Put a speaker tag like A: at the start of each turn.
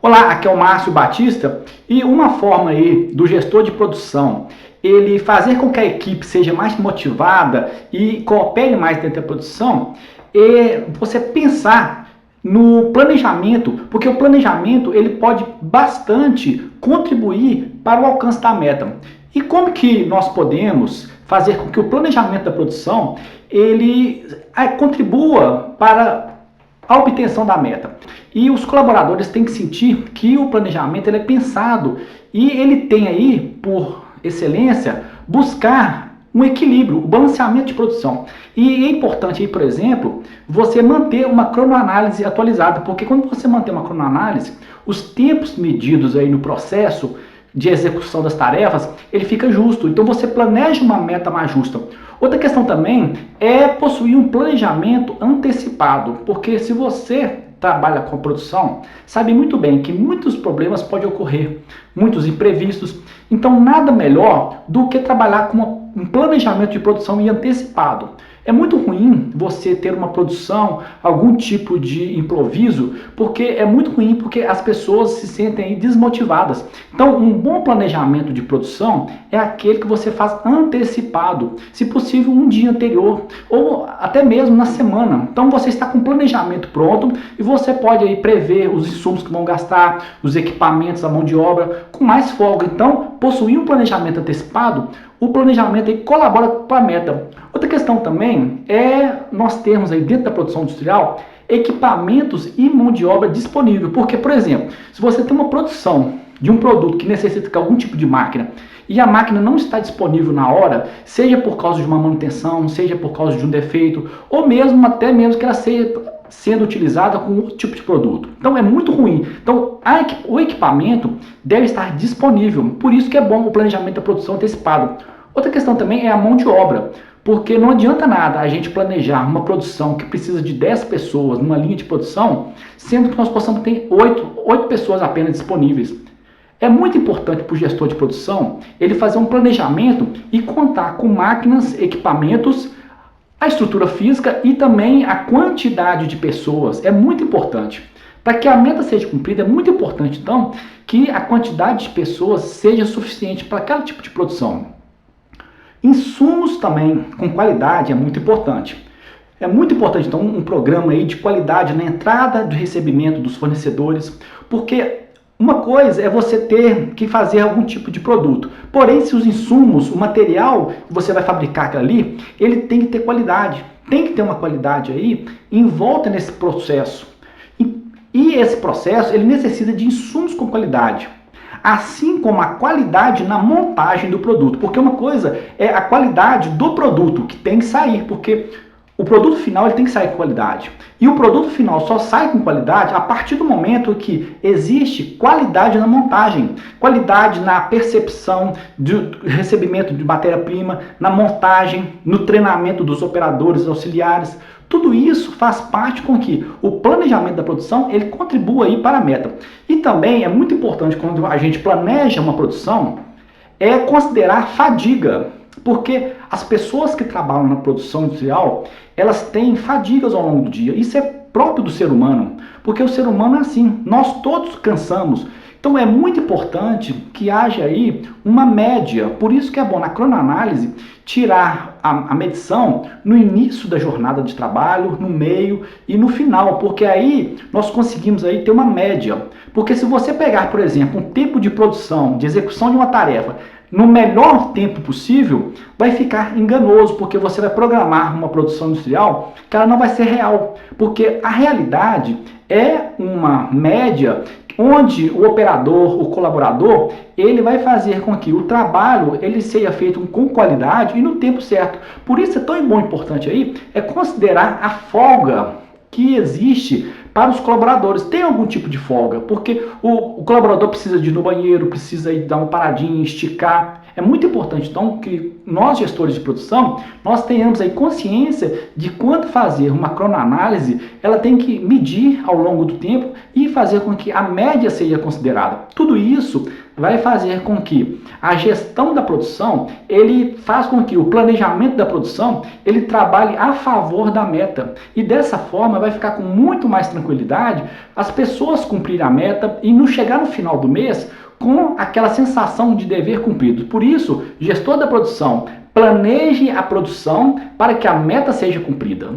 A: Olá, aqui é o Márcio Batista e uma forma aí do gestor de produção ele fazer com que a equipe seja mais motivada e coopere mais dentro da produção é você pensar no planejamento, porque o planejamento ele pode bastante contribuir para o alcance da meta. E como que nós podemos fazer com que o planejamento da produção ele contribua para a obtenção da meta? E os colaboradores têm que sentir que o planejamento ele é pensado e ele tem aí, por excelência, buscar um equilíbrio, o balanceamento de produção. E é importante aí, por exemplo, você manter uma cronoanálise atualizada, porque quando você mantém uma cronoanálise, os tempos medidos aí no processo de execução das tarefas, ele fica justo. Então você planeja uma meta mais justa. Outra questão também é possuir um planejamento antecipado, porque se você trabalha com a produção, sabe muito bem que muitos problemas podem ocorrer, muitos imprevistos. Então nada melhor do que trabalhar com um planejamento de produção e antecipado. É muito ruim você ter uma produção, algum tipo de improviso, porque é muito ruim porque as pessoas se sentem aí desmotivadas. Então, um bom planejamento de produção é aquele que você faz antecipado, se possível um dia anterior ou até mesmo na semana. Então, você está com o planejamento pronto e você pode aí prever os insumos que vão gastar, os equipamentos, a mão de obra com mais folga. Então, possuir um planejamento antecipado, o planejamento aí colabora para a meta. Outra questão também é nós termos aí dentro da produção industrial equipamentos e mão de obra disponível. Porque, por exemplo, se você tem uma produção de um produto que necessita de algum tipo de máquina e a máquina não está disponível na hora, seja por causa de uma manutenção, seja por causa de um defeito, ou mesmo até mesmo que ela seja sendo utilizada com outro tipo de produto. Então é muito ruim. Então o equipamento deve estar disponível. Por isso que é bom o planejamento da produção antecipado. Outra questão também é a mão de obra. Porque não adianta nada a gente planejar uma produção que precisa de 10 pessoas numa linha de produção, sendo que nós possamos ter 8 pessoas apenas disponíveis. É muito importante para o gestor de produção ele fazer um planejamento e contar com máquinas, equipamentos, a estrutura física e também a quantidade de pessoas. É muito importante. Para que a meta seja cumprida, é muito importante, então, que a quantidade de pessoas seja suficiente para aquele tipo de produção. Insumos também com qualidade é muito importante. É muito importante, então, um programa aí de qualidade na entrada do recebimento dos fornecedores, porque uma coisa é você ter que fazer algum tipo de produto. Porém, se os insumos, o material que você vai fabricar aquilo ali, ele tem que ter qualidade. Tem que ter uma qualidade aí em volta nesse processo. E esse processo, ele necessita de insumos com qualidade. Assim como a qualidade na montagem do produto. Porque uma coisa é a qualidade do produto que tem que sair, porque o produto final ele tem que sair com qualidade. E o produto final só sai com qualidade a partir do momento que existe qualidade na montagem, qualidade na percepção do recebimento de matéria-prima, na montagem, no treinamento dos operadores auxiliares. Tudo isso faz parte com que o planejamento da produção ele contribua aí para a meta. E também é muito importante quando a gente planeja uma produção é considerar fadiga, porque as pessoas que trabalham na produção industrial elas têm fadigas ao longo do dia. Isso é próprio do ser humano, porque o ser humano é assim, nós todos cansamos. Então é muito importante que haja aí uma média, por isso que é bom na cronoanálise tirar a medição no início da jornada de trabalho, no meio e no final, porque aí nós conseguimos aí ter uma média. Porque se você pegar, por exemplo, um tempo de produção, de execução de uma tarefa, no melhor tempo possível, vai ficar enganoso, porque você vai programar uma produção industrial que ela não vai ser real, porque a realidade é uma média onde o operador, o colaborador, ele vai fazer com que o trabalho ele seja feito com qualidade e no tempo certo. Por isso é tão importante aí é considerar a folga que existe para os colaboradores. Tem algum tipo de folga, porque o colaborador precisa de ir no banheiro, precisa ir dar uma paradinha, esticar. É muito importante, então, que nós, gestores de produção, nós tenhamos aí consciência de quanto fazer uma cronoanálise, ela tem que medir ao longo do tempo e fazer com que a média seja considerada. Tudo isso vai fazer com que a gestão da produção, ele faz com que o planejamento da produção, ele trabalhe a favor da meta. E dessa forma vai ficar com muito mais tranquilidade as pessoas cumprirem a meta e não chegar no final do mês com aquela sensação de dever cumprido. Por isso, gestor da produção, planeje a produção para que a meta seja cumprida.